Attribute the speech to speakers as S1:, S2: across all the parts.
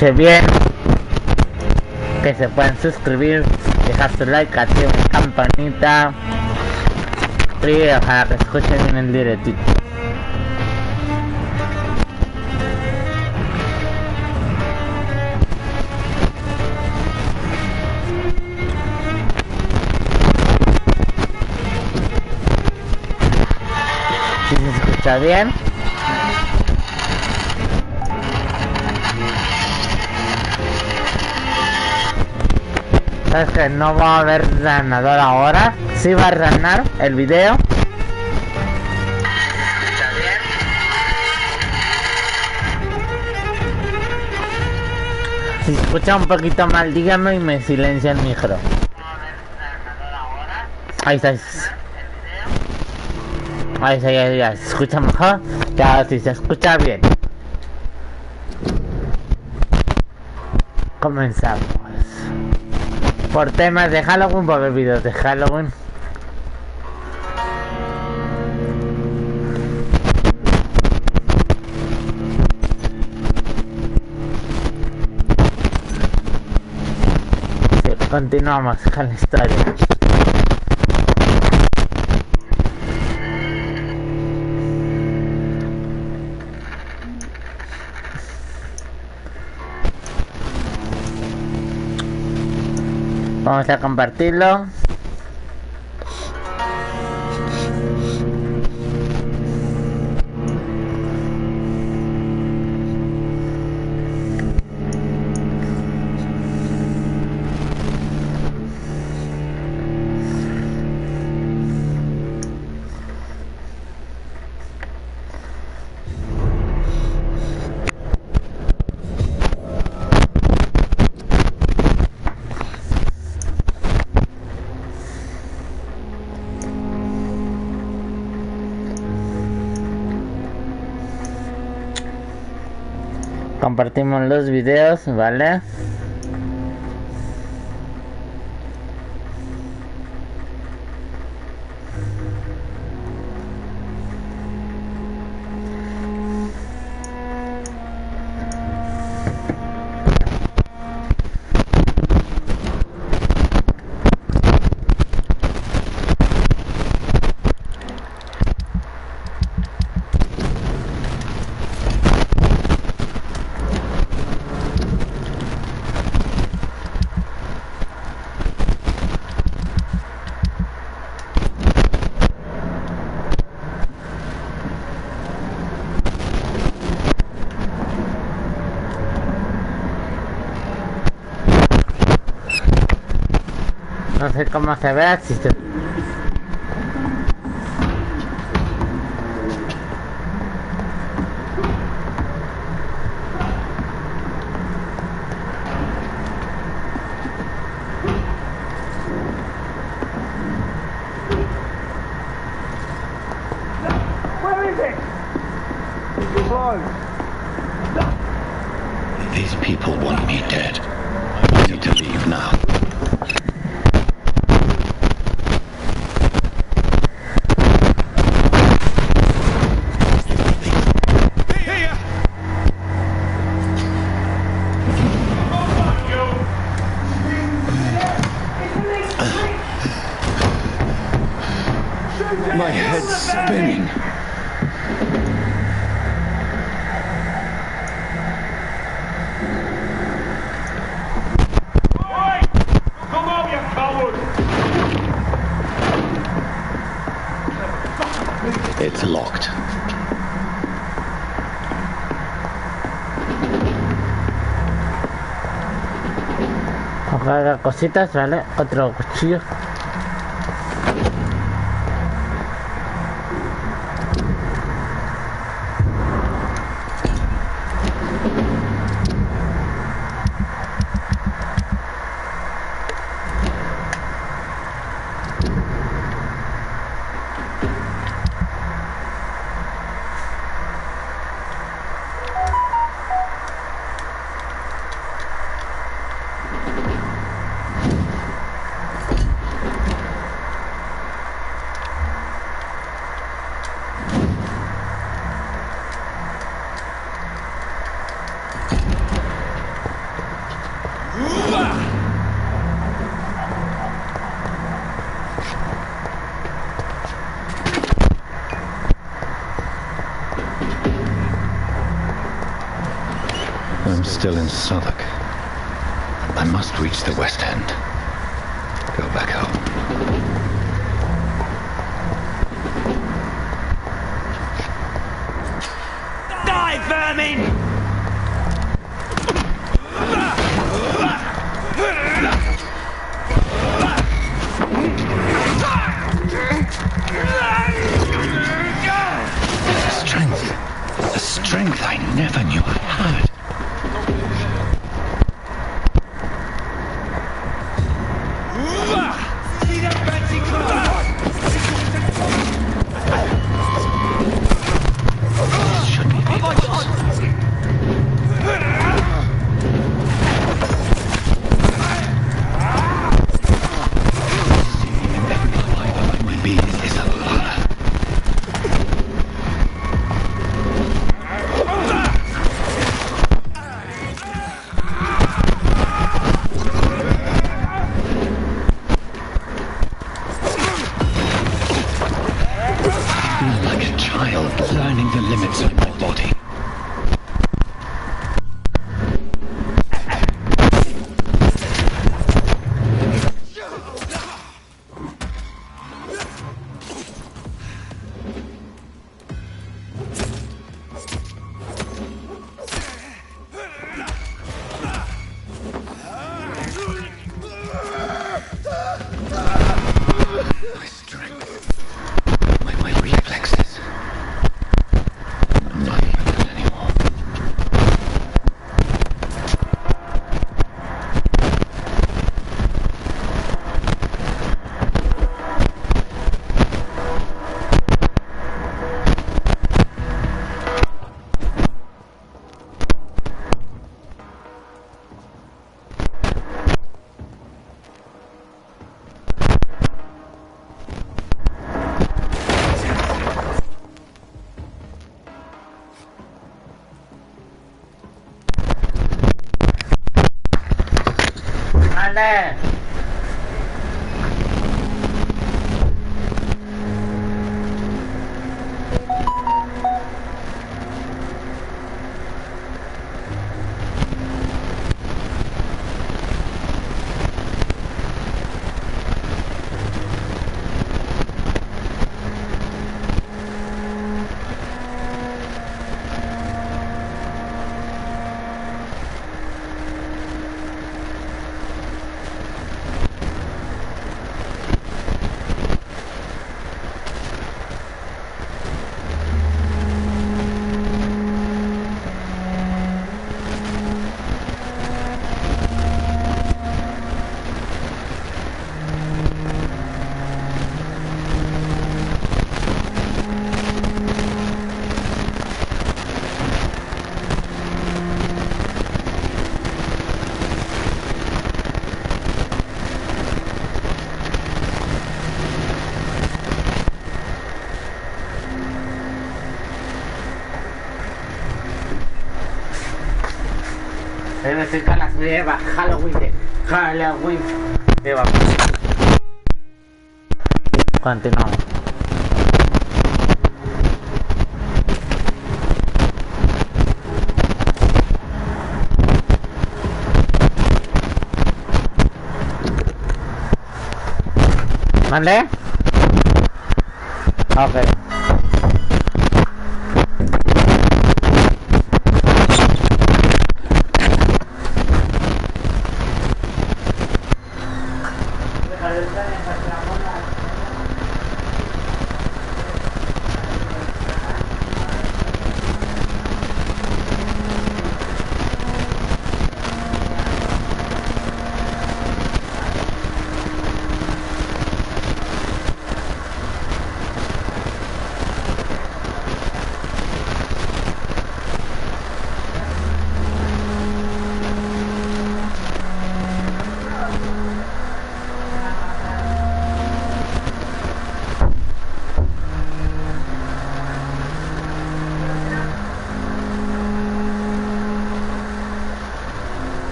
S1: escuche bien, que se pueden suscribir, dejar su like, activar la campanita y ojalá que escuchen bien el directito. Si se escucha bien. Sabes que no va a haber ganador ahora. Sí va a ganar el video. Si se escucha un poquito mal, dígame y me silencia el micro. Ahí está. Ahí está, ya. ¿Se escucha mejor? Ya, sí, se escucha bien. Comenzamos. Por temas de Halloween, por ver vídeos de Halloween. Sí, continuamos con la historia. Vamos a compartirlo. Compartimos los videos, ¿vale? No sé cómo se ve, si se...
S2: These people want me dead. I need to leave now. My head's spinning. It's locked.
S1: Ojalá cositas, ¿vale? Otro cuchillo.
S2: still in Southwark. I must reach the West End. Go back home.
S3: Die, vermin!
S2: A strength I never knew I had.
S1: Debe ser que las lleva Halloween. Lleva. Continuamos. ¿Mande? Ok.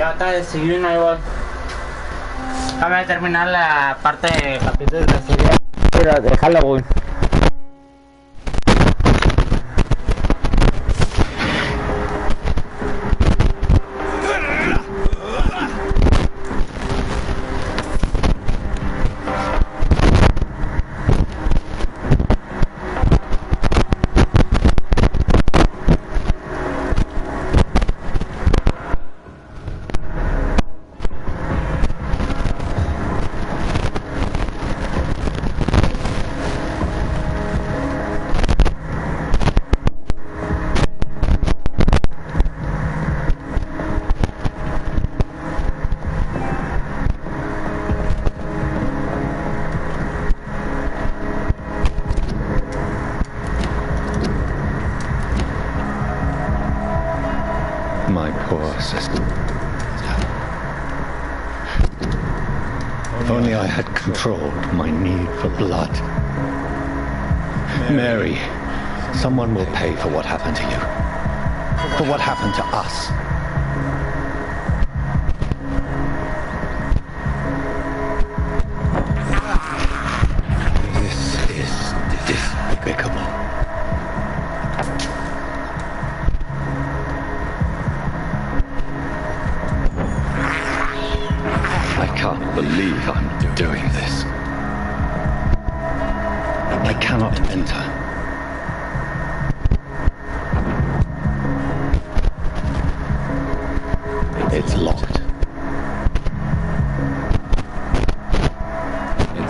S1: Ya está, desayuno, ahí voy. Acaba de terminar la parte de capítulo de ciudad, pero de Halloween.
S2: My poor sister. If only I had controlled my need for blood. Mary, someone will pay for what happened to you. For what happened to us. This is despicable. I can't believe I'm doing this. I cannot enter. It's locked.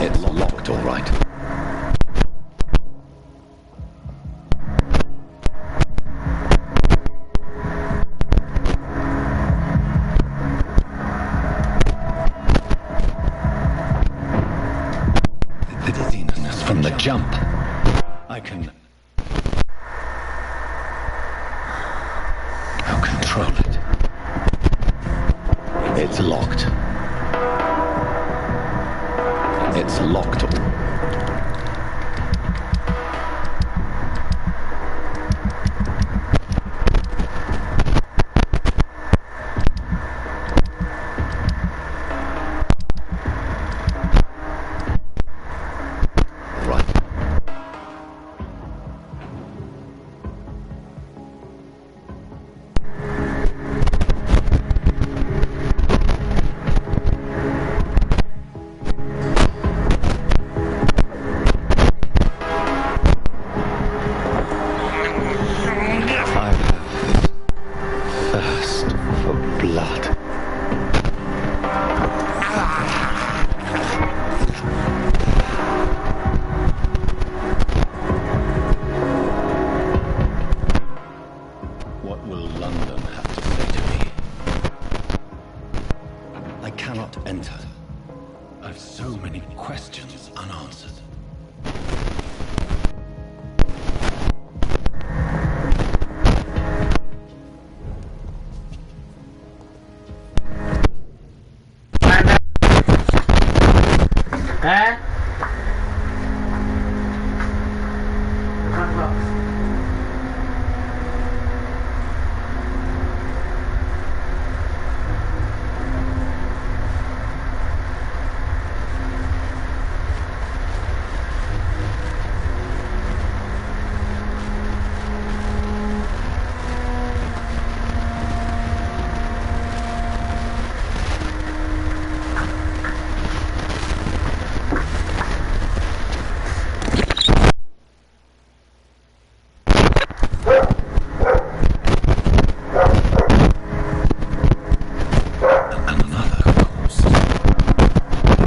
S2: It's locked, all right. The dizziness from the jump. I can now control it. It's locked. It's locked. Right. I have thirst for blood. What will London have to say to me? I cannot enter. I've so many questions unanswered.
S1: ¿Eh?
S2: Another corpse.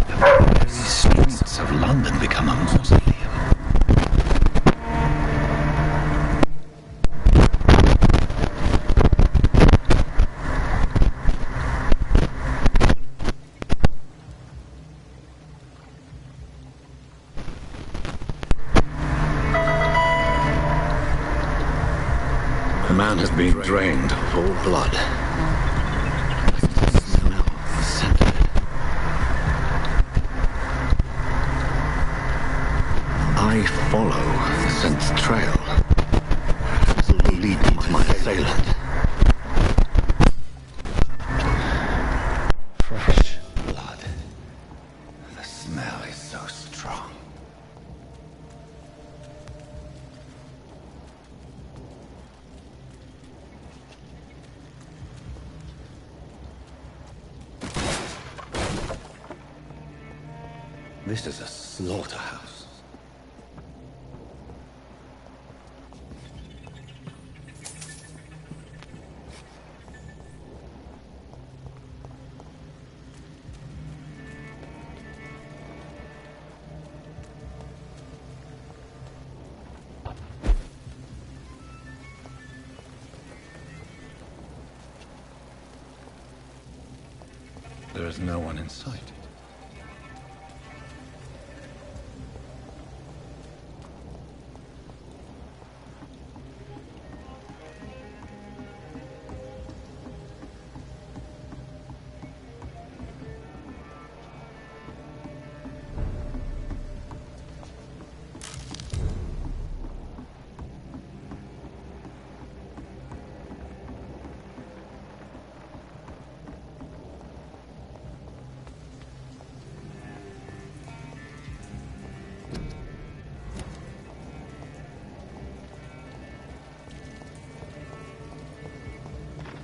S2: The very streets of London become a mausoleum. The man has been drained of all blood. I can smell the scent of it. I follow the scent's trail. This will lead me to my assailant. This is a slaughterhouse. There is no one in sight.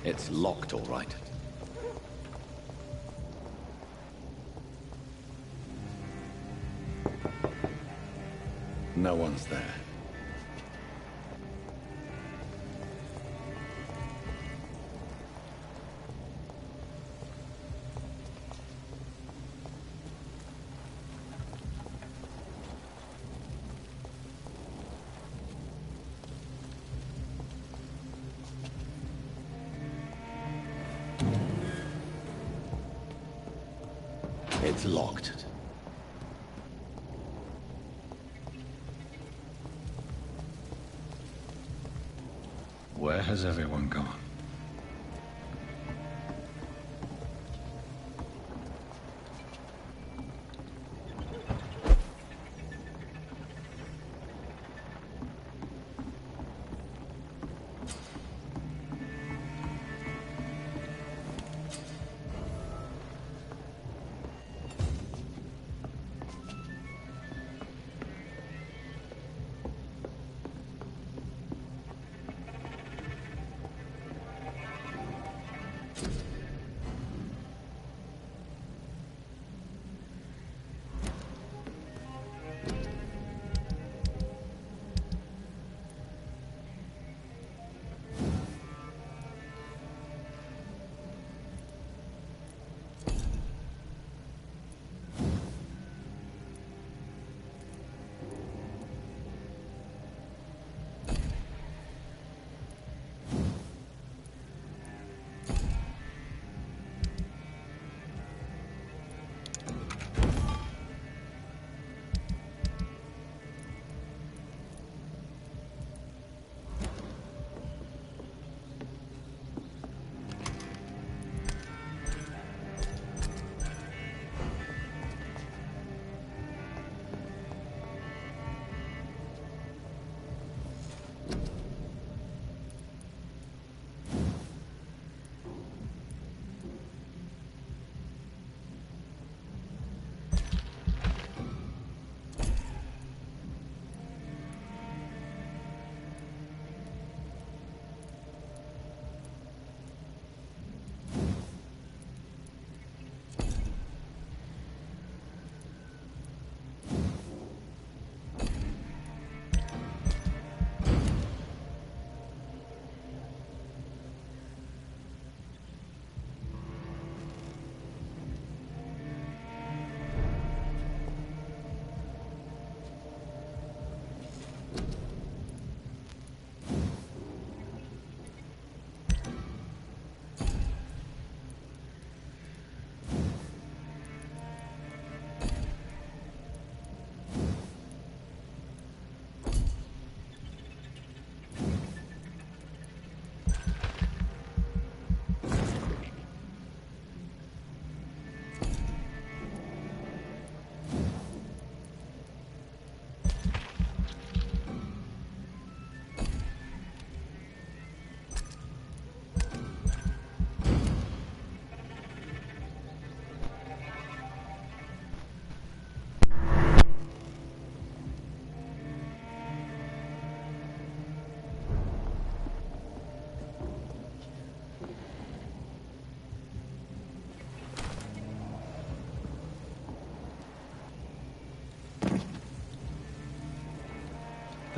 S2: It's locked, all right. No one's there. It's locked. Where has everyone gone?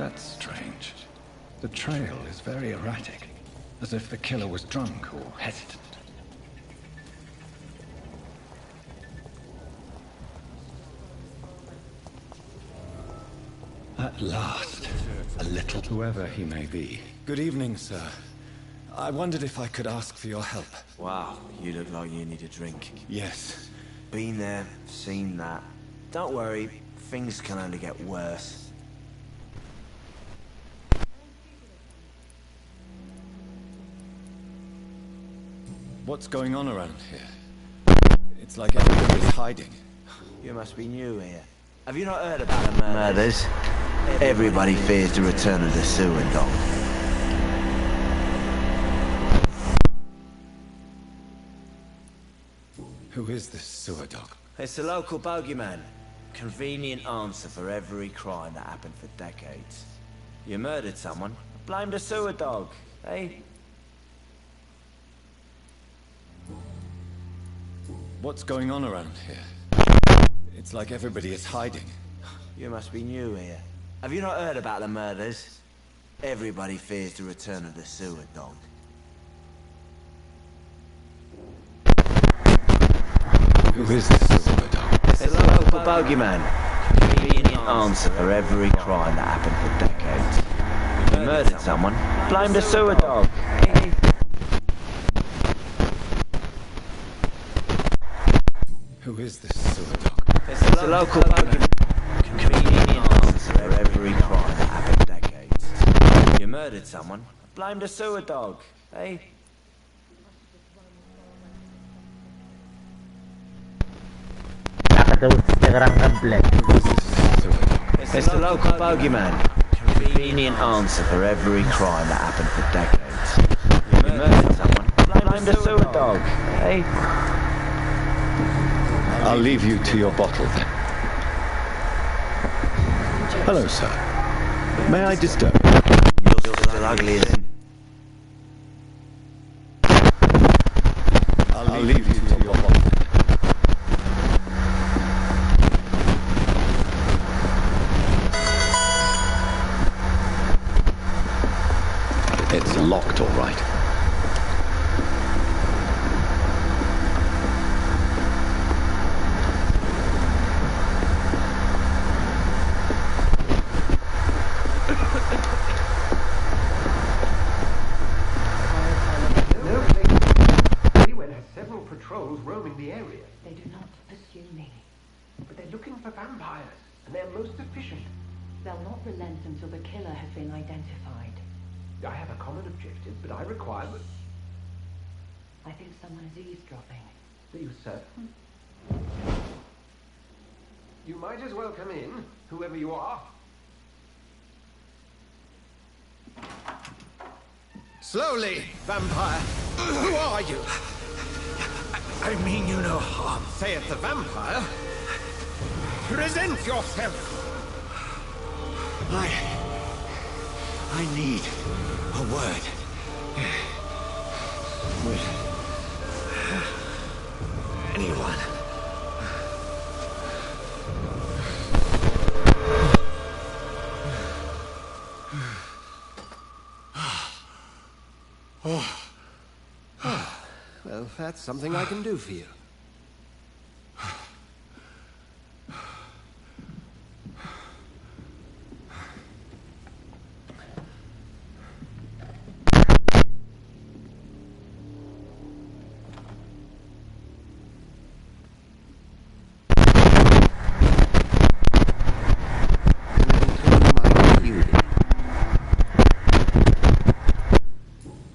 S2: That's strange. The trail is very erratic, as if the killer was drunk or hesitant. At last, a little whoever he may be. Good evening, sir. I wondered if I could ask for your help.
S4: Wow, you look like you need a drink.
S2: Yes.
S4: Been there, seen that. Don't worry, things can only get worse.
S2: What's going on around here? It's like everybody's hiding.
S4: You must be new here. Have you not heard about the murders? Everybody fears the return of the sewer dog.
S2: Who is this sewer dog?
S4: It's the local bogeyman. Convenient answer for every crime that happened for decades. You murdered someone, blame the sewer dog, eh?
S2: What's going on around here? It's like everybody is hiding.
S4: You must be new here. Have you not heard about the murders? Everybody fears the return of the sewer dog.
S2: Who is this sewer dog?
S4: It's the local bogeyman. Convenient answer for every crime that happened for decades. You murdered someone, blame the sewer dog.
S2: Who is this sewer dog?
S4: It's the local bogeyman. Convenient answer for every crime that happened for decades. You murdered someone, blame the sewer dog, eh?
S1: ¿Te gusta este gran gameplay?
S4: It's the local bogeyman. Convenient answer for every crime that happened for decades. You murdered someone, blame the sewer dog, eh?
S2: I'll leave you to your bottle then. Hello, sir. May I disturb you?
S4: You're still ugly as...
S2: I'll leave you to your bottle. It's locked, all right.
S5: Roaming the area.
S6: They do not pursue me.
S5: But they're looking for vampires, and they're most efficient.
S6: They'll not relent until the killer has been identified.
S5: I have a common objective, but I require...
S6: I think someone is eavesdropping.
S5: Are you certain? You might as well come in, whoever you are.
S7: Slowly, vampire. Who are you?
S5: I mean you no harm.
S7: Saith the vampire. Present yourself.
S2: I need a word.
S7: With anyone.
S5: Well, that's something I can do for you.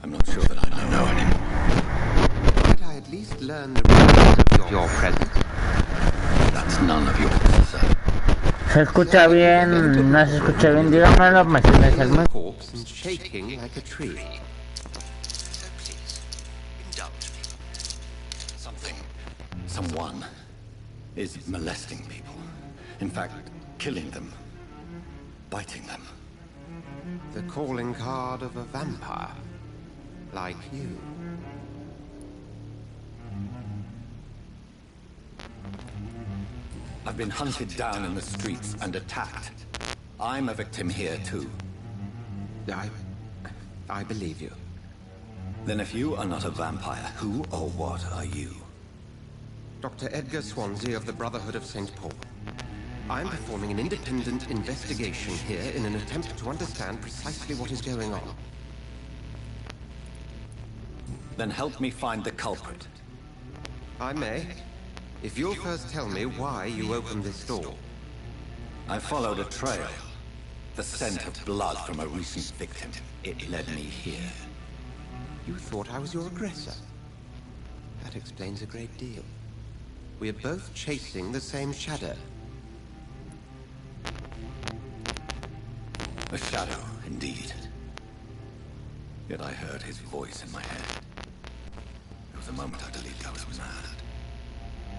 S2: I'm not sure that I know anymore.
S5: Might I at least learn the reasons of your presence?
S2: That's none of your concern.
S1: ¿Se escucha bien? ¿No se escucha bien? Dígamelo, me sientes el mes.
S5: Corpse and shaking like a tree.
S2: So please, indulge me. Someone is molesting people. In fact, killing them. Biting them.
S5: The calling card of a vampire. Like you.
S2: I've been hunted down in the streets and attacked. I'm a victim here, too.
S5: I believe you.
S2: Then if you are not a vampire, who or what are you?
S5: Dr. Edgar Swansea of the Brotherhood of St. Paul. I'm performing an independent investigation here in an attempt to understand precisely what is going on.
S2: Then help me find the culprit.
S5: I may, if you'll first tell me why you opened this door.
S2: I followed a trail. The scent of blood from a recent victim. It led me here.
S5: You thought I was your aggressor. That explains a great deal. We're both chasing the same shadow.
S2: A shadow, indeed. Yet I heard his voice in my head. There was a moment I believed I was mad.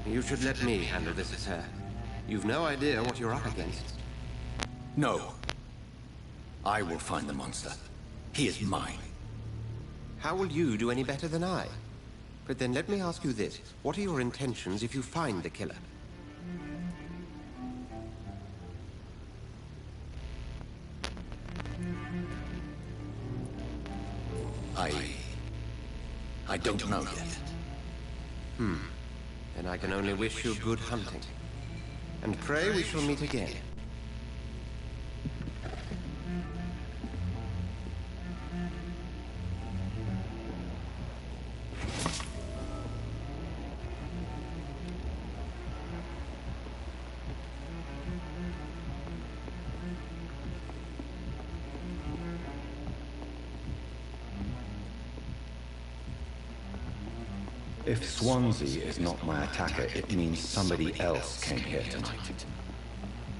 S5: You should let me handle this affair. You've no idea what you're up against.
S2: No. I will find the monster. He is mine.
S5: How will you do any better than I? But then let me ask you this. What are your intentions if you find the killer?
S2: I don't know yet.
S5: Then I can only wish you good hunting. And pray we shall meet again.
S2: If Swansea is not my attacker, it means somebody else came here tonight.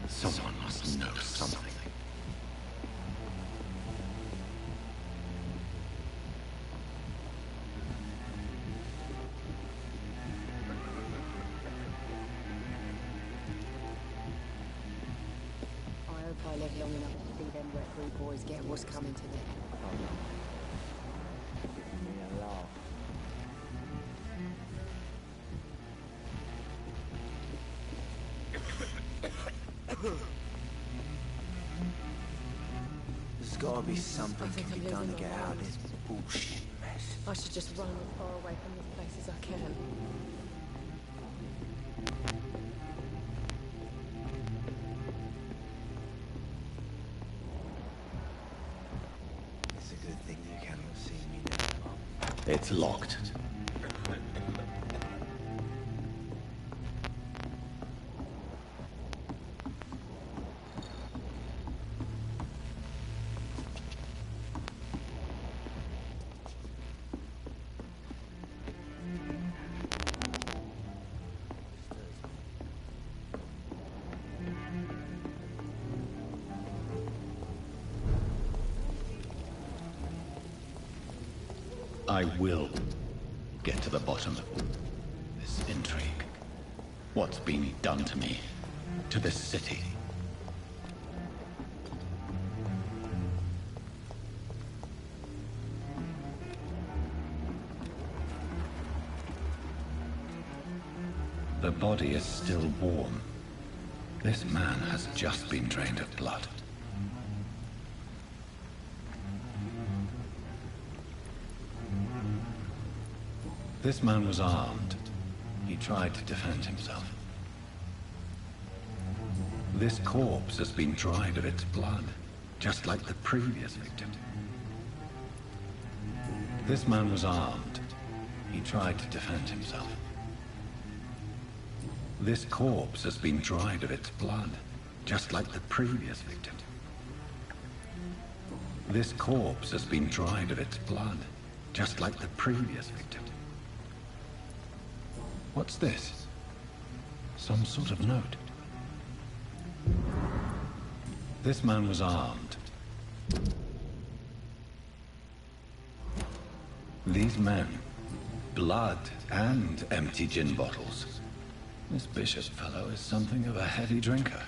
S2: Someone must know something.
S8: I hope I live long enough to see them wet three boys get what's coming to them.
S4: There's gotta be something can be done to get out of this bullshit mess.
S8: I should just run as far away from this place as I can.
S4: It's a good thing you cannot see me now.
S2: It's locked. I will get to the bottom of this intrigue. What's been done to me, to this city. The body is still warm. This man has just been drained of blood. This man was armed. He tried to defend himself. This corpse has been dried of its blood, just like the previous victim. This man was armed. He tried to defend himself. This corpse has been dried of its blood, just like the previous victim. This corpse has been dried of its blood, just like the previous victim. What's this? Some sort of note. This man was armed. These men, blood and empty gin bottles. This bishop fellow is something of a heavy drinker.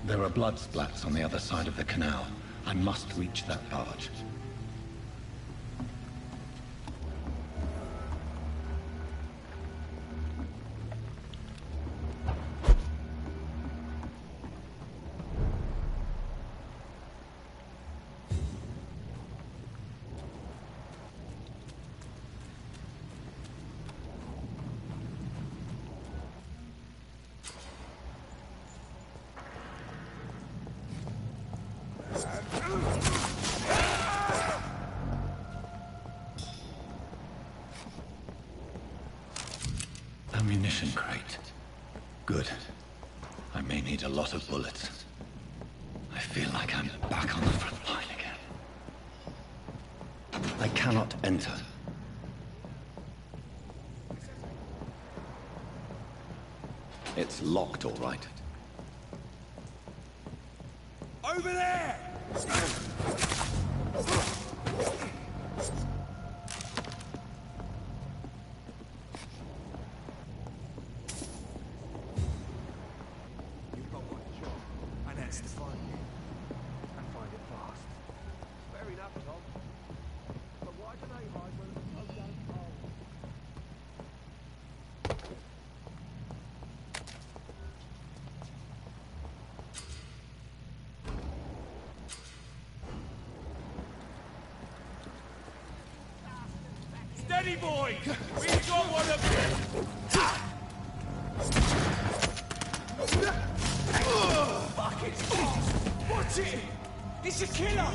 S2: There are blood splats on the other side of the canal. I must reach that barge. Great. Good. I may need a lot of bullets. I feel like I'm back on the front line again. I cannot enter. It's locked, all right.
S3: Over there! You've got one job, and that's to find it. And find it fast. Fair enough, Tom. But why do they hide when the folk don't hold? Steady, boy! We've got one of them! Fuck it! Watch it! It's a killer!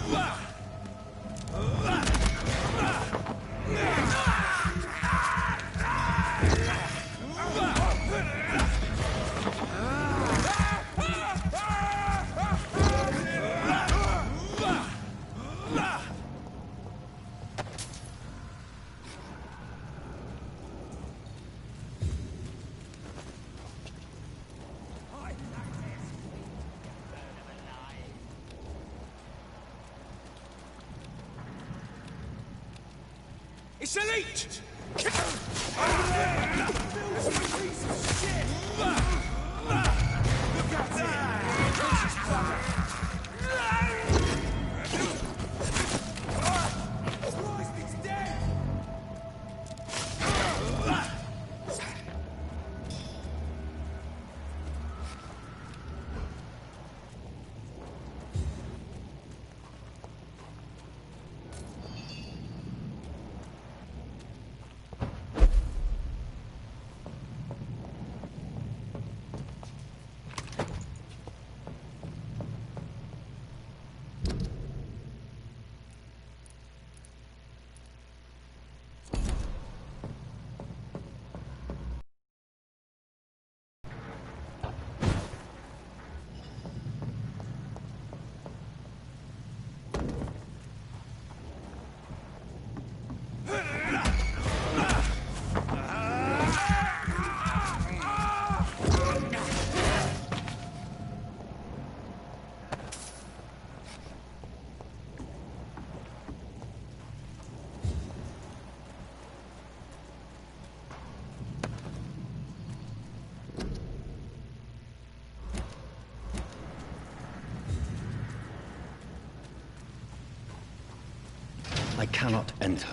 S3: It's elite! Over there! Filthy piece of shit! Look out there! Christ, it's dead!
S2: I cannot enter.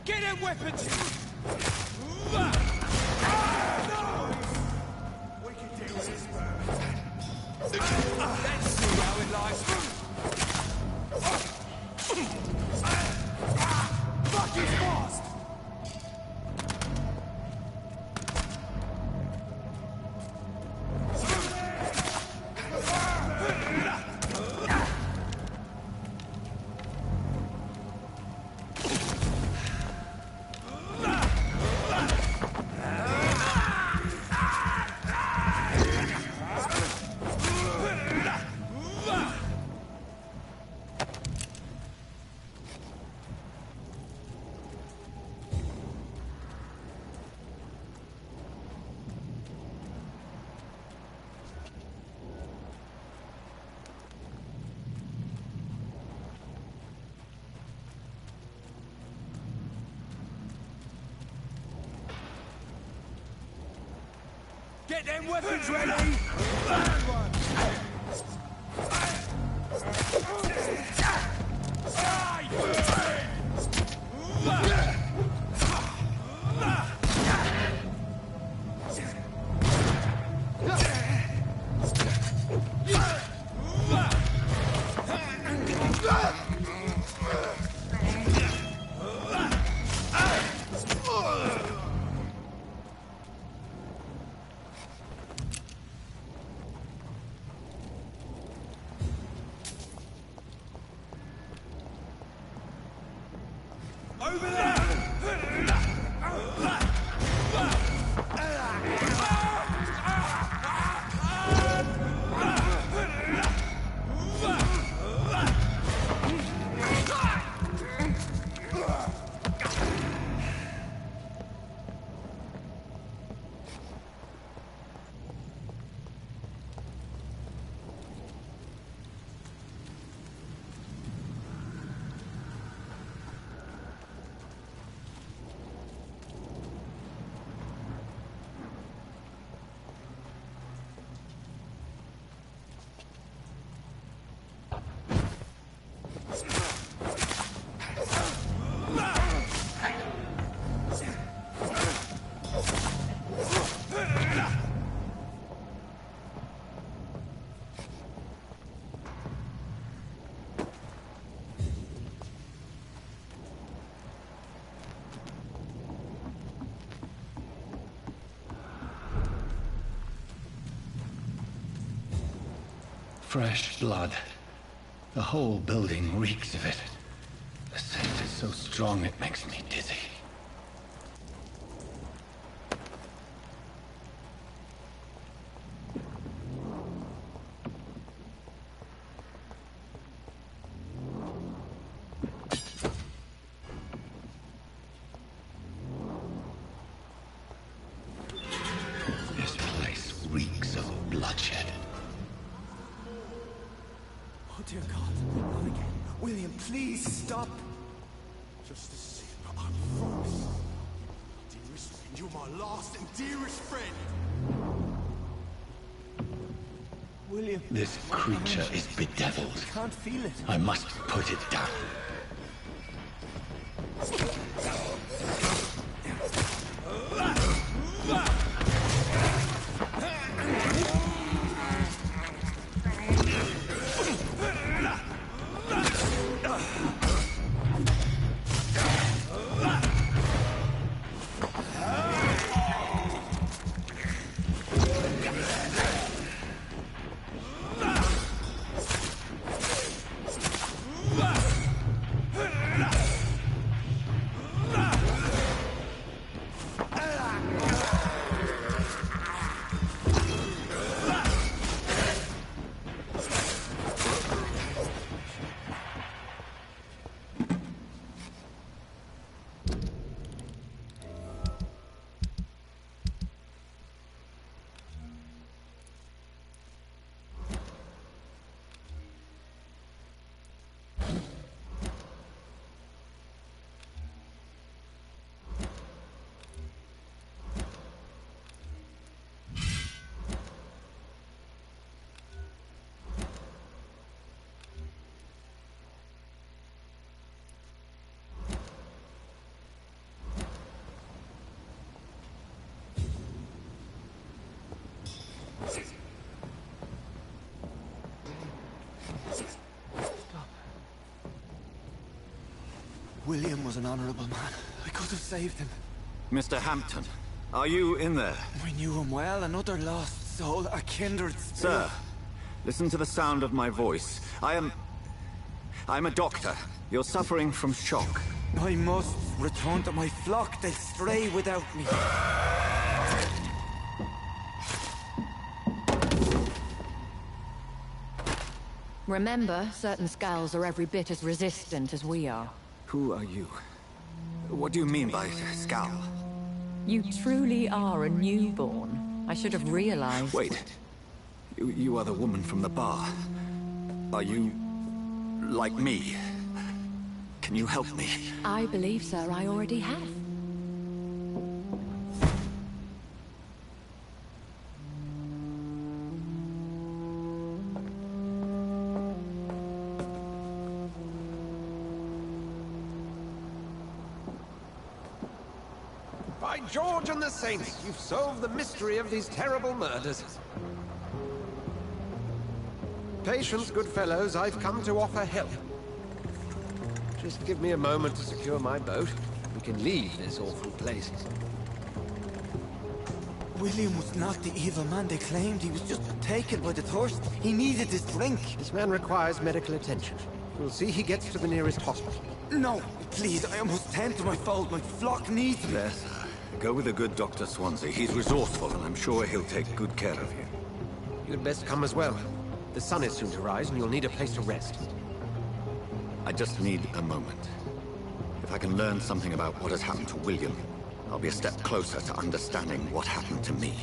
S3: Get them weapons! We can deal with this first. Let's see how it lies. Fuck is fast! Get them weapons ready! Over there!
S2: Fresh blood. The whole building reeks of it. The scent is so strong it makes me dizzy. This place reeks of bloodshed.
S3: Oh dear God, not again. William, please stop. Just a sip, I promise. Dearest friend, you're my last and dearest friend. William.
S2: This creature is bedeviled.
S3: I can't feel it.
S2: I must put it down.
S3: William was an honorable man. I could have saved him.
S2: Mr. Hampton, are you in there?
S3: I knew him well, another lost soul, a kindred spirit.
S2: Sir, listen to the sound of my voice. I'm a doctor. You're suffering from shock.
S3: I must return to my flock. They'll stray without me.
S8: Remember, certain skulls are every bit as resistant as we are.
S2: Who are you? What do you mean by scowl?
S8: You truly are a newborn. I should have realized.
S2: Wait. You are the woman from the bar. Are you like me? Can you help me?
S8: I believe, sir, I already have.
S7: By George and the Saints, you've solved the mystery of these terrible murders. Patience, good fellows, I've come to offer help. Just give me a moment to secure my boat. We can leave this awful place.
S3: William was not the evil man they claimed. He was just taken by the thirst. He needed this drink.
S7: This man requires medical attention. We'll see he gets to the nearest hospital.
S3: No, please, I must tend to my fold. My flock needs me.
S2: There, sir. Go with the good Dr. Swansea. He's resourceful, and I'm sure he'll take good care of you.
S7: You'd best come as well. The sun is soon to rise, and you'll need a place to rest.
S2: I just need a moment. If I can learn something about what has happened to William, I'll be a step closer to understanding what happened to me.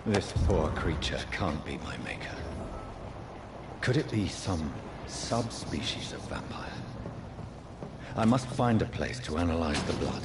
S9: This poor creature can't be my maker. Could it be some subspecies of vampire? I must find a place to analyze the blood.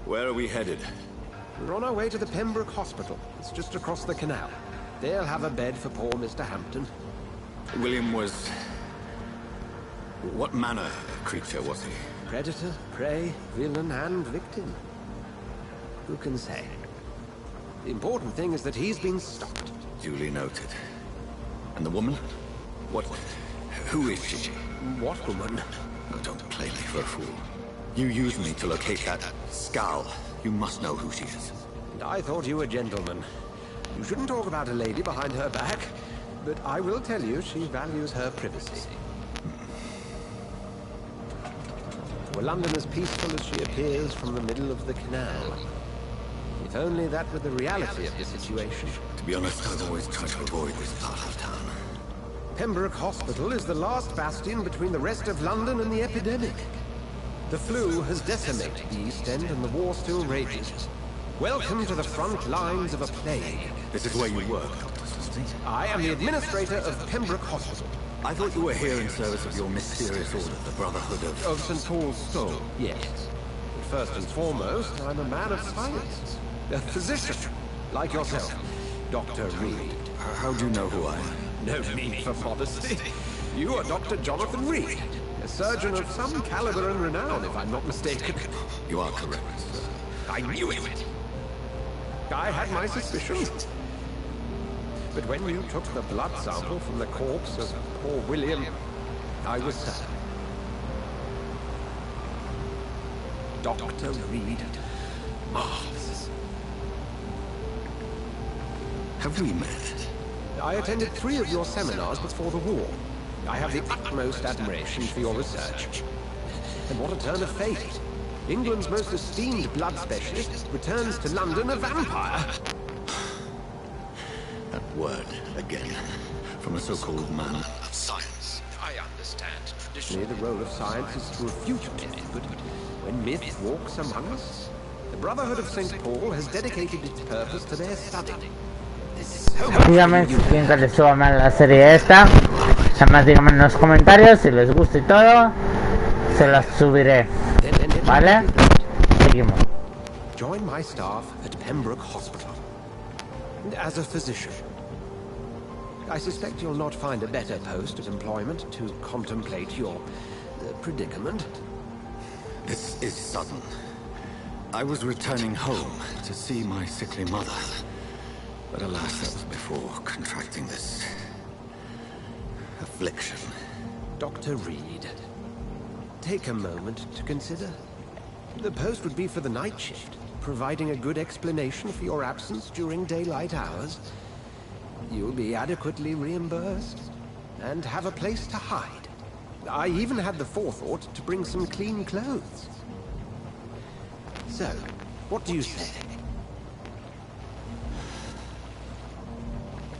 S2: Where are we headed?
S7: We're on our way to the Pembroke Hospital. It's just across the canal. They'll have a bed for poor Mr. Hampton.
S2: William was... What manner of creature was he?
S7: Predator, prey, villain, and victim. Who can say? The important thing is that he's been stopped.
S2: Duly noted. And the woman? What... Who is she?
S7: What woman?
S2: Oh, don't play me for a fool. You used me to locate that skull. You must know who she is.
S7: And I thought you a gentleman. You shouldn't talk about a lady behind her back, but I will tell you she values her privacy. Were London as peaceful as she appears from the middle of the canal? If only that were the reality of the situation.
S2: To be honest, I've always tried to avoid this part of town.
S7: Pembroke Hospital is the last bastion between the rest of London and the epidemic. The flu has decimated the East End and the war still rages. Welcome to the front lines of a plague.
S2: This is where you work, Dr. Swansea?
S7: I am the administrator of Pembroke Hospital.
S2: I thought you were here in service of your mysterious order, the Brotherhood of...
S7: Of St. Paul's Stone, yes. But first and foremost, I'm a man of science. A physician, like yourself, Dr. Reed.
S2: How do you know who I am?
S7: No need for modesty. You are Dr. Jonathan Reed, a surgeon of some caliber and renown, if I'm not mistaken.
S2: You are correct, sir.
S7: I knew it! I had my suspicions. but when you took the blood sample from the corpse of poor William, I was certain. Dr. Reed. Marvelous.
S2: Have we met?
S7: I attended 3 of your seminars before the war. I have the utmost admiration for your research. And what a turn of fate. England's most esteemed blood specialist returns to London a vampire.
S2: That word, again, from a so-called man of science.
S7: I understand. Traditionally, the role of science is to refute myth, but when myth walks among us, the Brotherhood of St. Paul has dedicated its purpose to their study.
S1: Díganme si quieren que les suba más la serie esta. Además, díganme en los comentarios si les gusta y todo. Se las subiré. ¿Vale? Seguimos.
S7: Join my staff at Pembroke Hospital as a physician. I suspect you'll not find a better post of employment to contemplate your predicament.
S2: This is sudden. I was returning home to see my sickly mother. But alas, that was before contracting this affliction.
S7: Dr. Reed, take a moment to consider. The post would be for the night shift, providing a good explanation for your absence during daylight hours. You'll be adequately reimbursed and have a place to hide. I even had the forethought to bring some clean clothes. So, what do you say?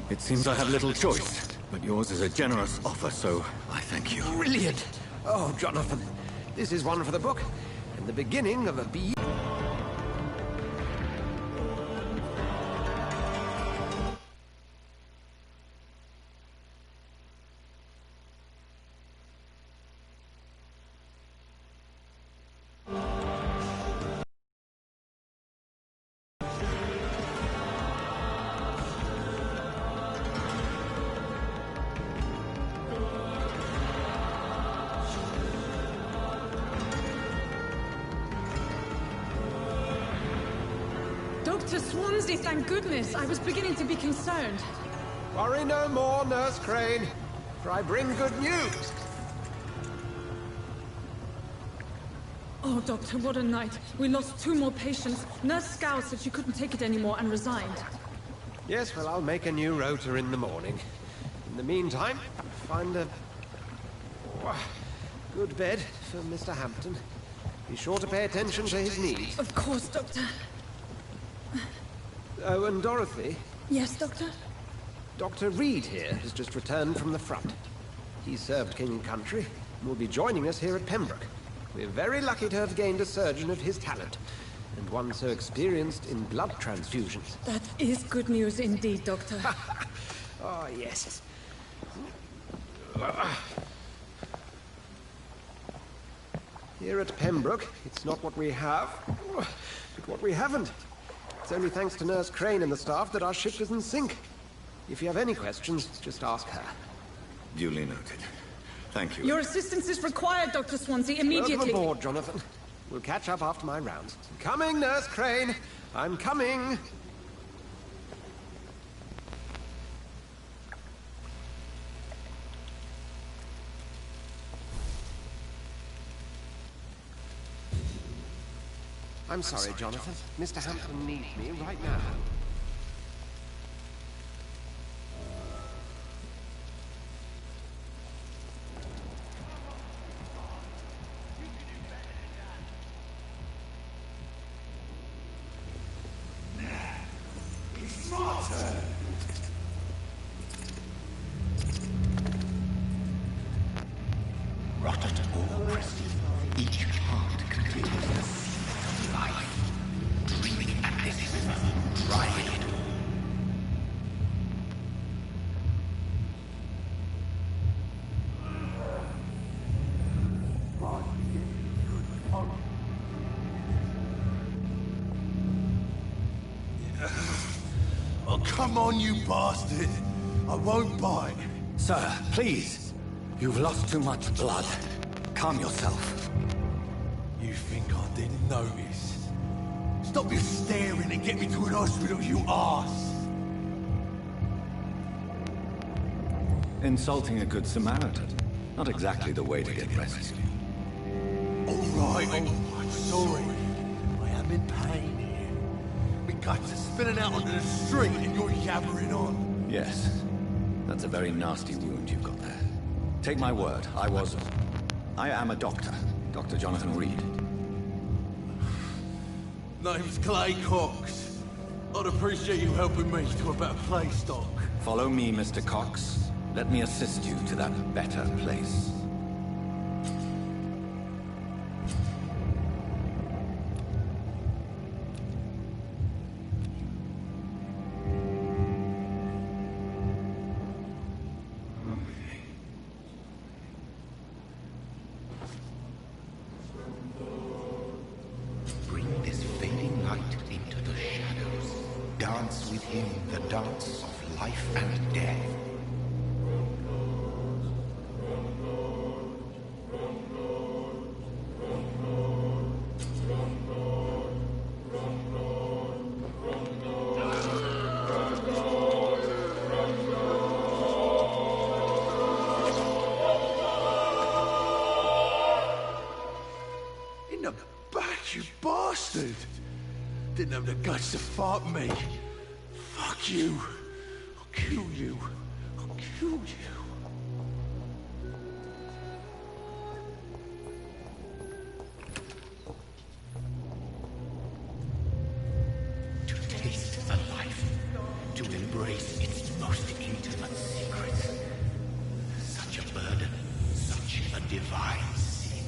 S2: It seems I have little choice, but yours is a generous offer, so I thank you.
S7: Brilliant! Oh, Jonathan, this is one for the book, and the beginning of a
S10: Dr. Swansea, thank goodness. I was beginning to be concerned.
S7: Worry no more, Nurse Crane, for I bring good news.
S10: Oh, Doctor, what a night. We lost 2 more patients. Nurse Scow said she couldn't take it anymore and resigned.
S7: Yes, well, I'll make a new rota in the morning. In the meantime, find a good bed for Mr. Hampton. Be sure to pay attention to his needs.
S10: Of course, Doctor.
S7: Oh, and Dorothy?
S10: Yes, Doctor?
S7: Dr. Reed here has just returned from the front. He served King and Country and will be joining us here at Pembroke. We're very lucky to have gained a surgeon of his talent, and one so experienced in blood transfusions.
S10: That is good news indeed, Doctor.
S7: Oh, yes. Here at Pembroke, it's not what we have, but what we haven't. It's only thanks to Nurse Crane and the staff that our ship isn't sink. If you have any questions, just ask her.
S2: Duly noted. Thank you.
S10: Your assistance is required, Dr. Swansea, immediately.
S7: Welcome aboard, Jonathan. We'll catch up after my rounds. Coming, Nurse Crane. I'm coming. I'm sorry, Jonathan. Mr. Hampton needs me right now.
S3: It's my turn.
S2: Rotted or crystal, each heart contains the seed of life. Dreaming at this river, dry it.
S3: Oh, come on, you bastard. I won't bite.
S9: Sir, please. You've lost too much blood. Calm yourself.
S3: You think I didn't notice? Stop your staring and get me to an hospital, you arse.
S9: Insulting a good Samaritan. Not exactly the way to get rescued.
S3: Alright, sorry. I am in pain here. My guts are spilling out onto the street and you're yabbering on.
S9: Yes. That's a very nasty wound you've got there. Take my word, I am a doctor. Dr. Jonathan Reed.
S3: Name's Clay Cox. I'd appreciate you helping me to a better place, Doc.
S9: Follow me, Mr. Cox. Let me assist you to that better place.
S11: Bring this fading light into the shadows. Dance with him the dance of life and death.
S3: In the back, you bastard! Didn't have the guts to fight me. Fuck you. I'll kill you. I'll kill you.
S11: To taste the life, to embrace its most intimate secrets. Such a burden, such a divine sin.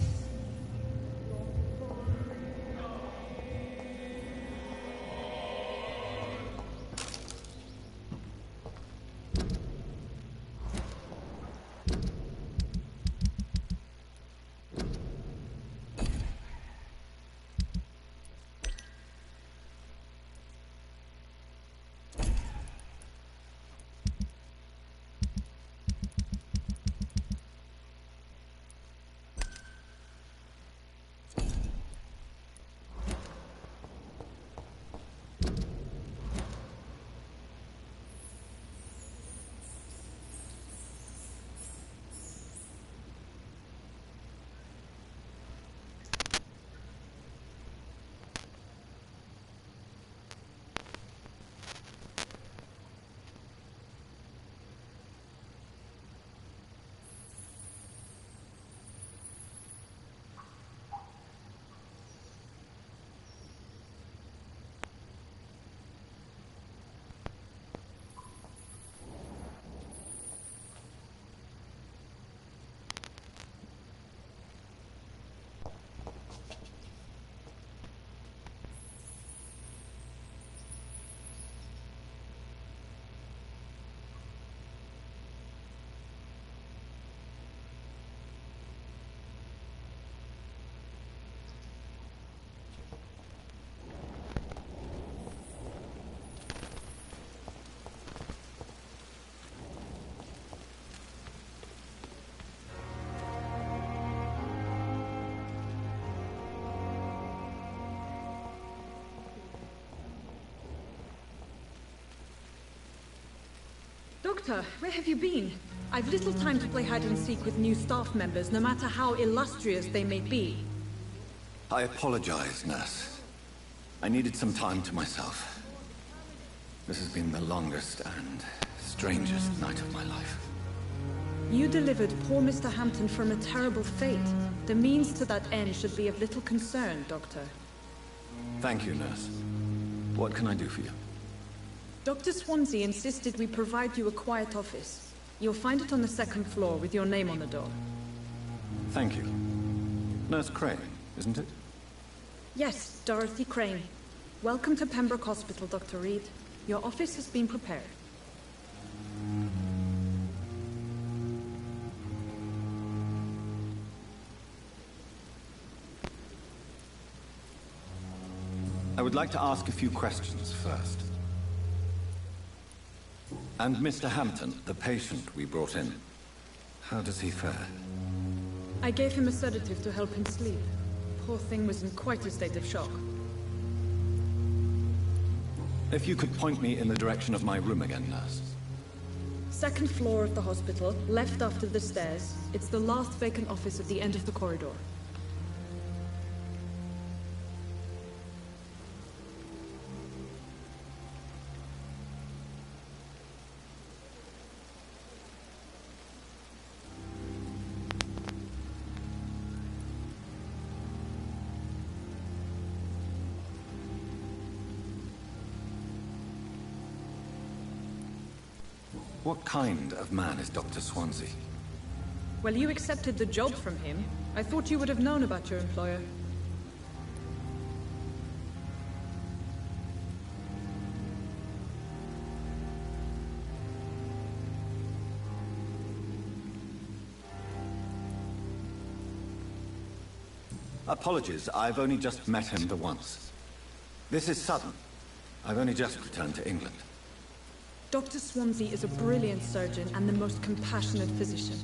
S10: Doctor, where have you been? I've little time to play hide and seek with new staff members, no matter how illustrious they may be.
S9: I apologize, nurse. I needed some time to myself. This has been the longest and strangest night of my life.
S10: You delivered poor Mr. Hampton from a terrible fate. The means to that end should be of little concern, Doctor.
S9: Thank you, nurse. What can I do for you?
S10: Dr. Swansea insisted we provide you a quiet office. You'll find it on the second floor with your name on the door.
S9: Thank you. Nurse Crane, isn't it?
S10: Yes, Dorothy Crane. Welcome to Pembroke Hospital, Dr. Reed. Your office has been prepared.
S9: I would like to ask a few questions first. And Mr. Hampton, the patient we brought in, how does he fare?
S10: I gave him a sedative to help him sleep. Poor thing was in quite a state of shock.
S9: If you could point me in the direction of my room again, nurse.
S10: Second floor of the hospital, left after the stairs. It's the last vacant office at the end of the corridor.
S9: What kind of man is Dr. Swansea?
S10: Well, you accepted the job from him. I thought you would have known about your employer.
S9: Apologies, I've only just met him the once. This is sudden. I've only just returned to England.
S10: Dr. Swansea is a brilliant surgeon and the most compassionate physician.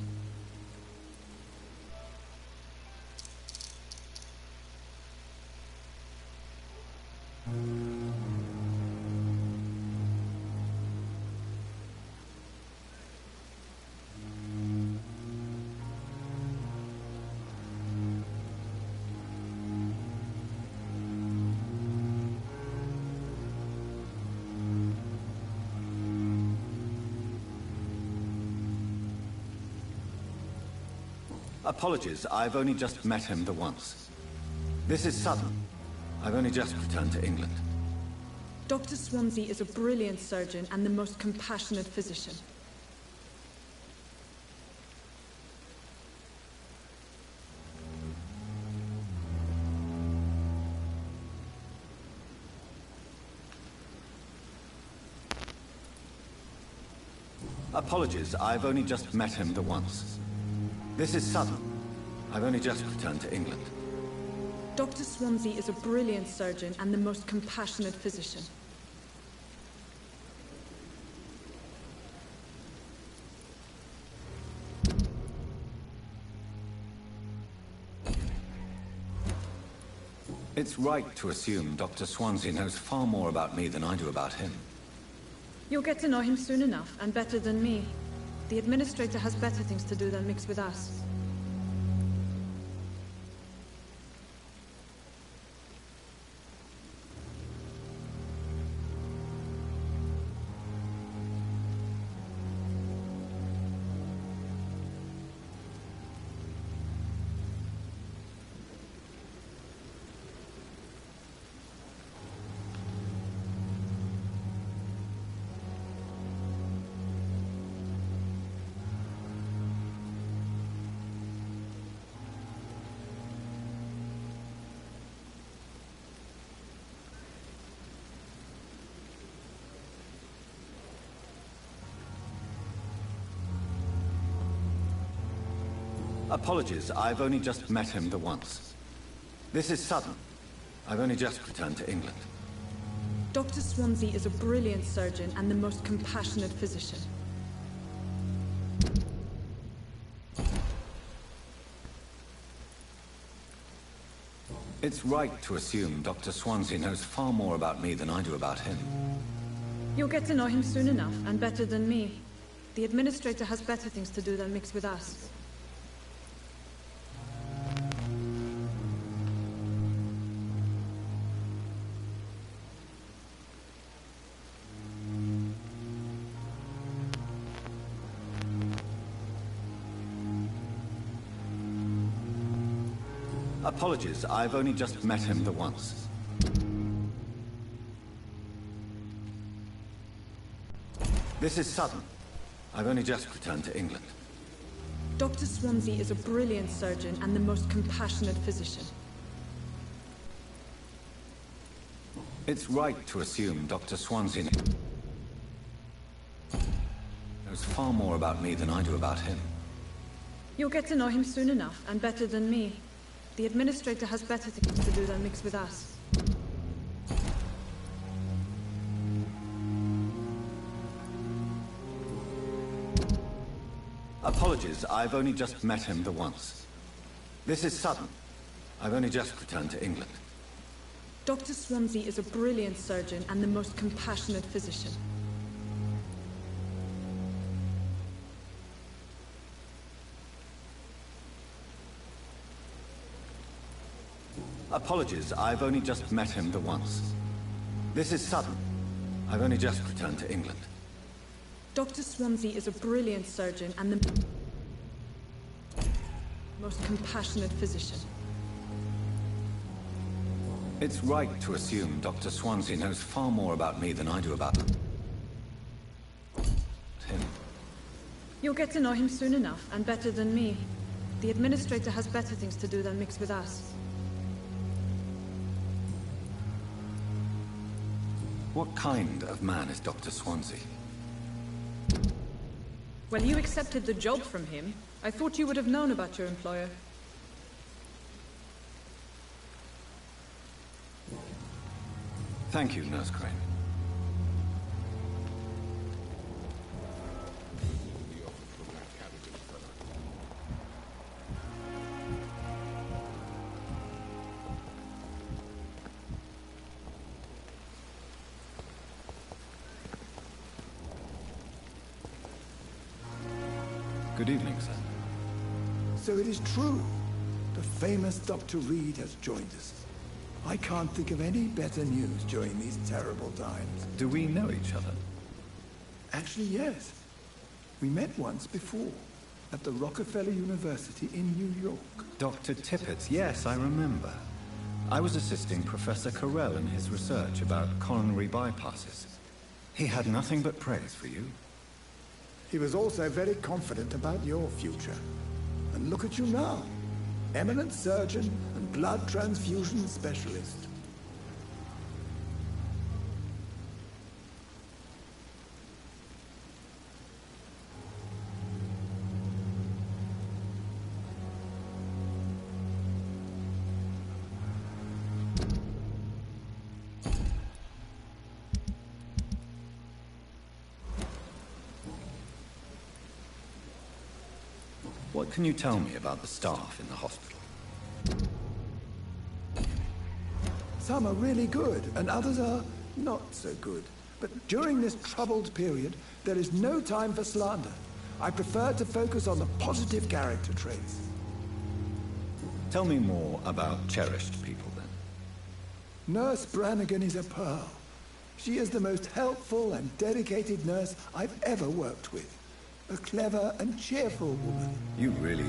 S9: Apologies, I've only just met him the once. This is sudden. I've only just returned to England.
S10: Dr. Swansea is a brilliant surgeon and the most compassionate physician.
S9: Apologies, I've only just met him the once. This is sudden. I've only just returned to England.
S10: Dr. Swansea is a brilliant surgeon and the most compassionate physician.
S9: It's right to assume Dr. Swansea knows far more about me than I do about him.
S10: You'll get to know him soon enough, and better than me. The administrator has better things to do than mix with us.
S9: Apologies, I've only just met him the once. This is sudden. I've only just returned to England.
S10: Dr. Swansea is a brilliant surgeon and the most compassionate physician.
S9: It's right to assume Dr. Swansea knows far more about me than I do about him.
S10: You'll get to know him soon enough, and better than me. The administrator has better things to do than mix with us.
S9: Apologies, I've only just met him the once. This is sudden. I've only just returned to England.
S10: Dr. Swansea is a brilliant surgeon and the most compassionate physician.
S9: It's right to assume Dr. Swansea knows far more about me than I do about him.
S10: You'll get to know him soon enough, and better than me. The administrator has better things to do than mix with us.
S9: Apologies, I've only just met him the once. This is sudden. I've only just returned to England.
S10: Dr. Swansea is a brilliant surgeon and the most compassionate physician.
S9: Apologies, I've only just met him the once. This is sudden. I've only just returned to England.
S10: Dr. Swansea is a brilliant surgeon and the most compassionate physician.
S9: It's right to assume Dr. Swansea knows far more about me than I do about him.
S10: You'll get to know him soon enough, and better than me. The administrator has better things to do than mix with us.
S9: What kind of man is Dr. Swansea?
S10: Well, you accepted the job from him. I thought you would have known about your employer.
S9: Thank you, Nurse Crane. Good evening, sir.
S3: So it is true. The famous Dr. Reed has joined us. I can't think of any better news during these terrible times.
S9: Do we know each other?
S3: Actually, yes. We met once before, at the Rockefeller University in New York.
S9: Dr. Tippett, yes, I remember. I was assisting Professor Carell in his research about coronary bypasses. He had nothing but praise for you.
S3: He was also very confident about your future. And look at you now. Eminent surgeon and blood transfusion specialist.
S9: What can you tell me about the staff in the hospital?
S3: Some are really good, and others are not so good. But during this troubled period, there is no time for slander. I prefer to focus on the positive character traits.
S9: Tell me more about cherished people, then.
S3: Nurse Brannigan is a pearl. She is the most helpful and dedicated nurse I've ever worked with. A clever and cheerful woman.
S9: You really...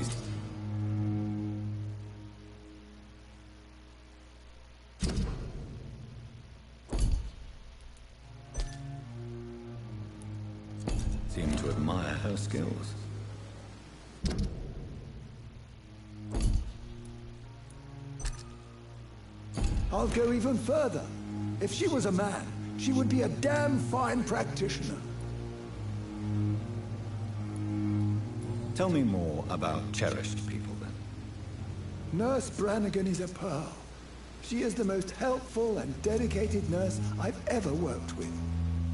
S9: seem to admire her skills.
S3: I'll go even further. If she was a man, she would be a damn fine practitioner.
S9: Tell me more about cherished people, then.
S3: Nurse Brannigan is a pearl. She is the most helpful and dedicated nurse I've ever worked with.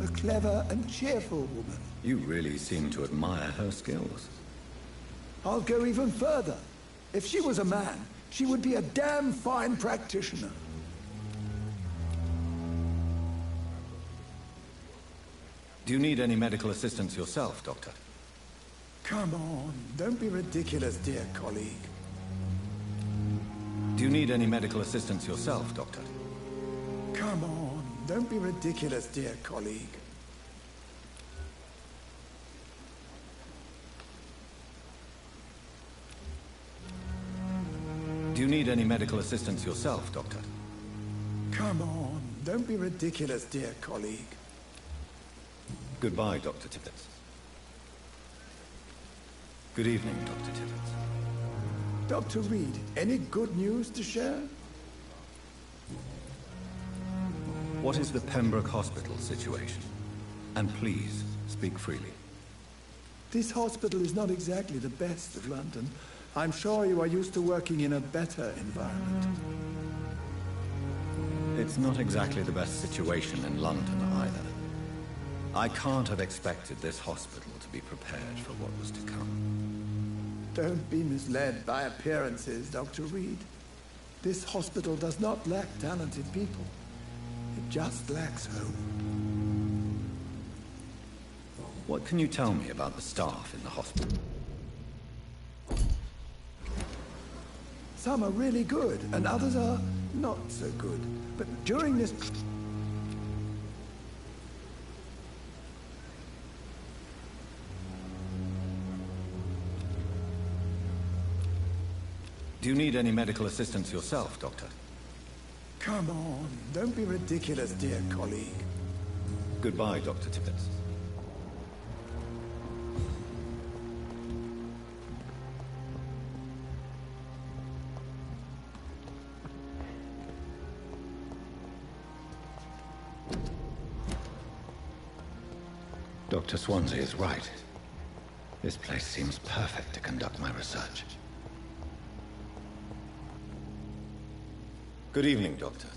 S3: A clever and cheerful woman.
S9: You really seem to admire her skills.
S3: I'll go even further. If she was a man, she would be a damn fine practitioner.
S9: Do you need any medical assistance yourself, Doctor?
S3: Come on, don't be ridiculous, dear colleague.
S9: Do you need any medical assistance yourself, Doctor?
S3: Come on, don't be ridiculous, dear colleague.
S9: Do you need any medical assistance yourself, Doctor?
S3: Come on, don't be ridiculous, dear colleague.
S9: Goodbye, Dr. Tippett. Good evening, Dr. Tippett.
S3: Dr. Reed, any good news to share?
S9: What is the Pembroke Hospital situation? And please, speak freely.
S3: This hospital is not exactly the best of London. I'm sure you are used to working in a better environment.
S9: It's not exactly the best situation in London either. I can't have expected this hospital to be prepared for what was to come.
S3: Don't be misled by appearances, Dr. Reed. This hospital does not lack talented people. It just lacks hope.
S9: What can you tell me about the staff in the hospital?
S3: Some are really good, and others are not so good. But during this...
S9: Do you need any medical assistance yourself, Doctor?
S3: Come on, don't be ridiculous, dear colleague.
S9: Goodbye, Dr. Tibbets. Dr. Swansea is right. This place seems perfect to conduct my research. Good evening, Doctor.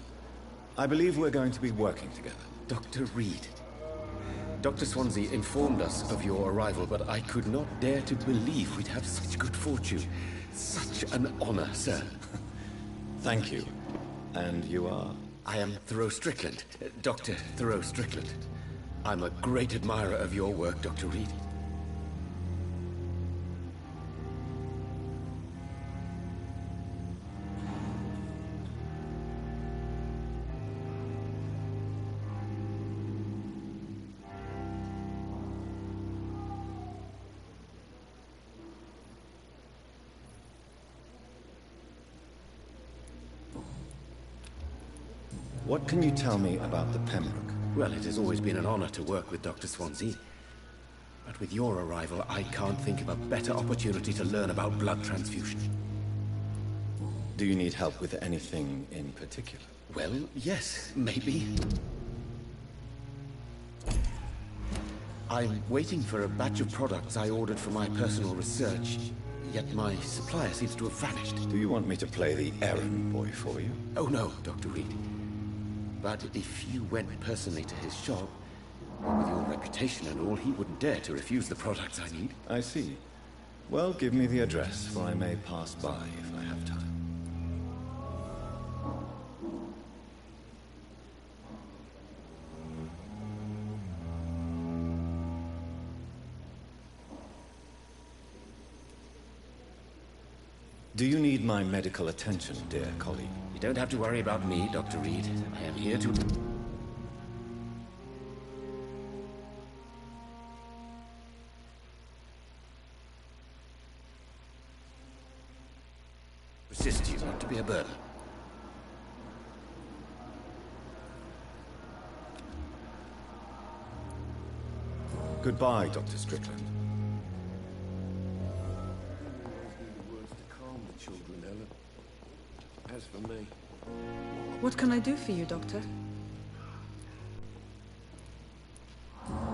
S9: I believe we're going to be working together.
S11: Dr. Reed. Dr. Swansea informed us of your arrival, but I could not dare to believe we'd have such good fortune. Such an honor, sir.
S9: Thank you. And you are?
S11: I am Thoreau Strickland, Dr. Thoreau Strickland. I'm a great admirer of your work, Dr. Reed.
S9: What can you tell me about the Pembroke?
S11: Well, it has always been an honor to work with Dr. Swansea. But with your arrival, I can't think of a better opportunity to learn about blood transfusion.
S9: Do you need help with anything in particular?
S11: Well, yes, maybe. I'm waiting for a batch of products I ordered for my personal research, yet my supplier seems to have vanished.
S9: Do you want me to play the errand boy for you?
S11: Oh no, Dr. Reed. But if you went personally to his shop, with your reputation and all, he wouldn't dare to refuse the products I need.
S9: I see. Well, give me the address, for I may pass by if I have time. Do you need my medical attention, dear colleague?
S11: You don't have to worry about me, Dr. Reed. I am here to... assist you, not to be a burden.
S9: Goodbye, Dr. Strickland.
S7: As for me...
S10: What can I do for you, Doctor?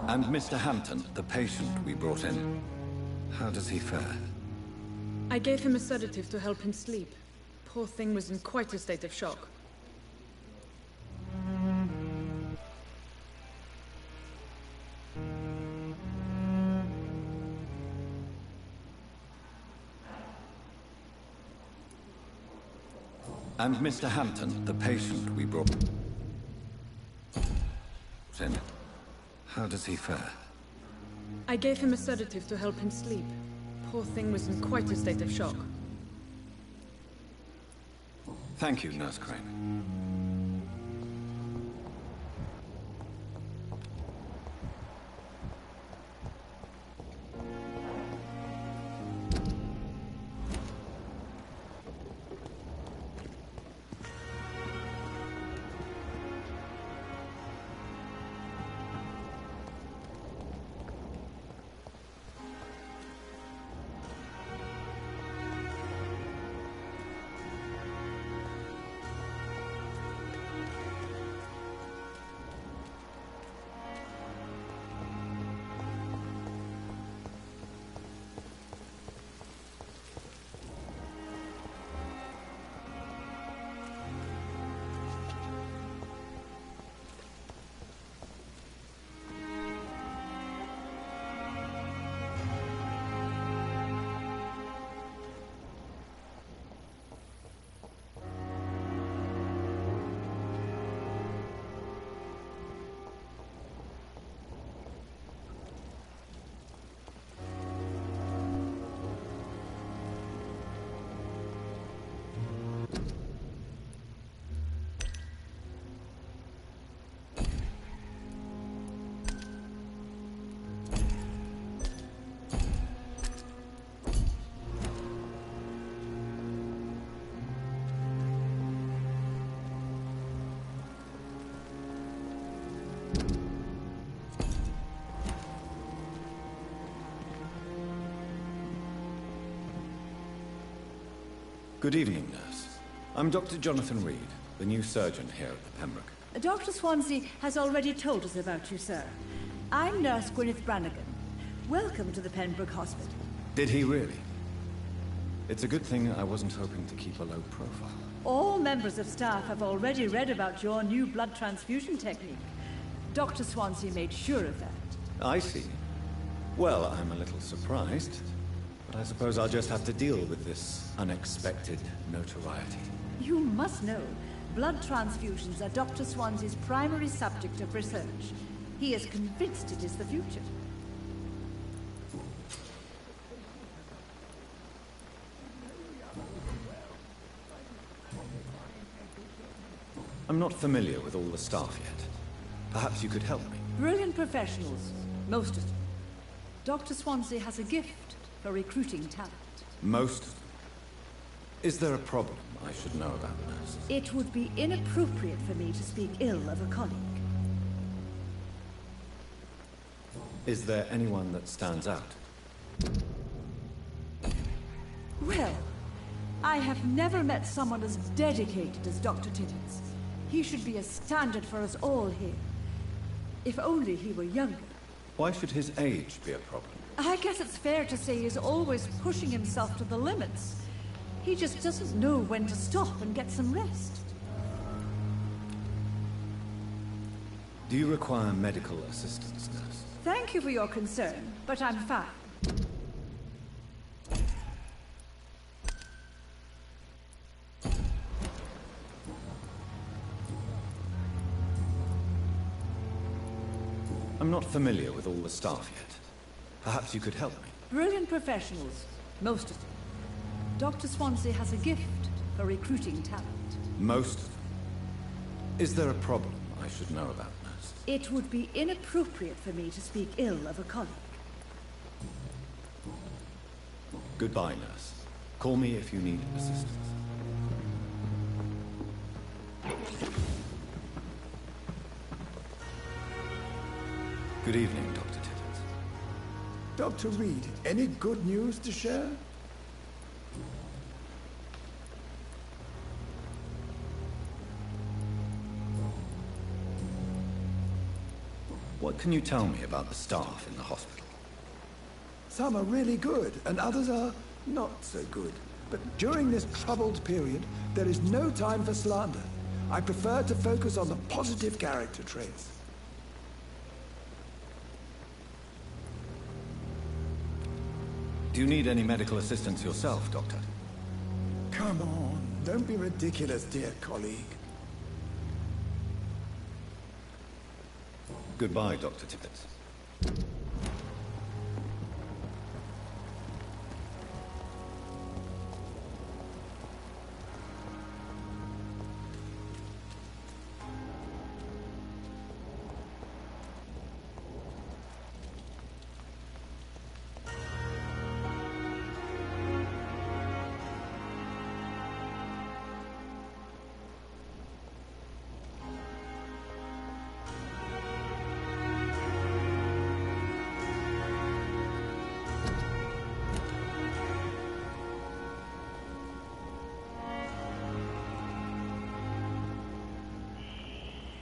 S9: And Mr. Hampton, the patient we brought in. How does he fare?
S10: I gave him a sedative to help him sleep. Poor thing was in quite a state of shock.
S9: And Mr. Hampton, the patient we brought in. How does he fare?
S10: I gave him a sedative to help him sleep. Poor thing was in quite a state of shock.
S9: Thank you, Nurse Crane. Good evening, nurse. I'm Dr. Jonathan Reed, the new surgeon here at the Pembroke.
S12: Dr. Swansea has already told us about you, sir. I'm Nurse Gwyneth Brannigan. Welcome to the Pembroke Hospital.
S9: Did he really? It's a good thing I wasn't hoping to keep a low profile.
S12: All members of staff have already read about your new blood transfusion technique. Dr. Swansea made sure of that.
S9: I see. Well, I'm a little surprised, but I suppose I'll just have to deal with this unexpected notoriety.
S12: You must know, blood transfusions are Dr. Swansea's primary subject of research. He is convinced it is the future.
S9: I'm not familiar with all the staff yet. Perhaps you could help me.
S12: Brilliant professionals, most of them. Dr. Swansea has a gift for recruiting talent.
S9: Most of them? Is there a problem I should know about, nurse?
S12: It would be inappropriate for me to speak ill of a colleague.
S9: Is there anyone that stands out?
S12: Well, I have never met someone as dedicated as Dr. Timmins. He should be a standard for us all here. If only he were younger.
S9: Why should his age be a problem?
S12: I guess it's fair to say he's always pushing himself to the limits. He just doesn't know when to stop and get some rest.
S9: Do you require medical assistance, nurse?
S12: Thank you for your concern, but I'm fine.
S9: I'm not familiar with all the staff yet. Perhaps you could help me.
S12: Brilliant professionals, most of them. Dr. Swansea has a gift for recruiting talent.
S9: Most of them? Is there a problem I should know about, nurse?
S12: It would be inappropriate for me to speak ill of a colleague.
S9: Goodbye, nurse. Call me if you need assistance. Good evening, Dr. Timmins.
S3: Dr. Reed, any good news to share?
S9: What can you tell me about the staff in the hospital?
S3: Some are really good, and others are not so good. But during this troubled period, there is no time for slander. I prefer to focus on the positive character traits.
S9: Do you need any medical assistance yourself, Doctor?
S3: Come on, don't be ridiculous, dear colleague.
S9: Goodbye, Dr. Timmins.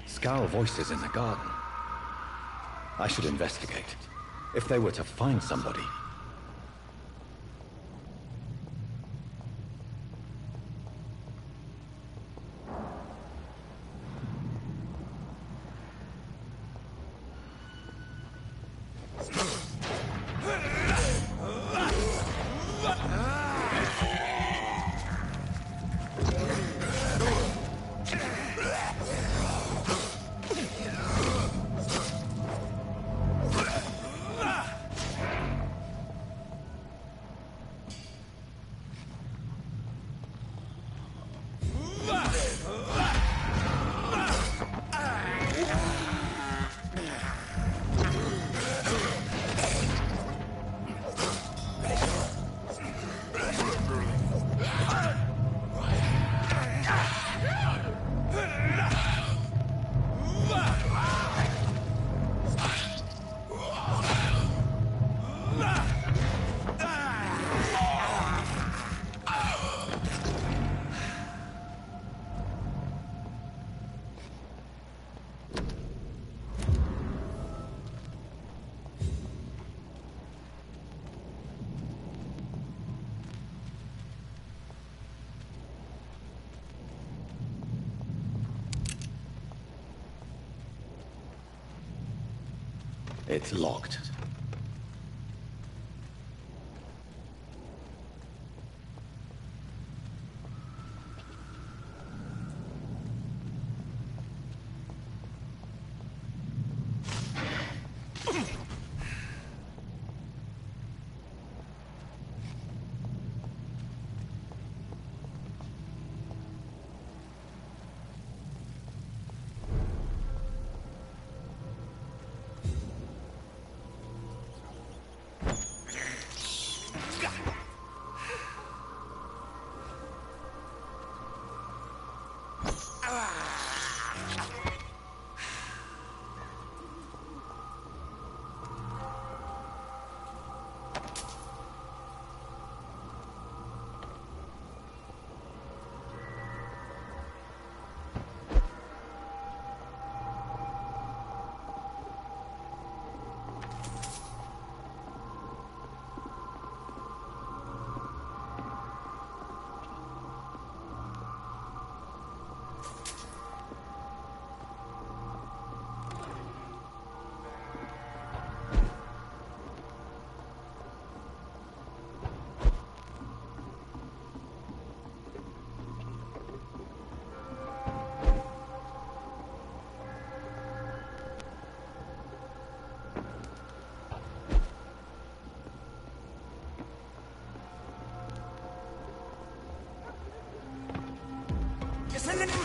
S9: Scowl voices in the garden. I should investigate. If they were to find somebody.
S11: It's locked.
S13: ¡Es el enemigo!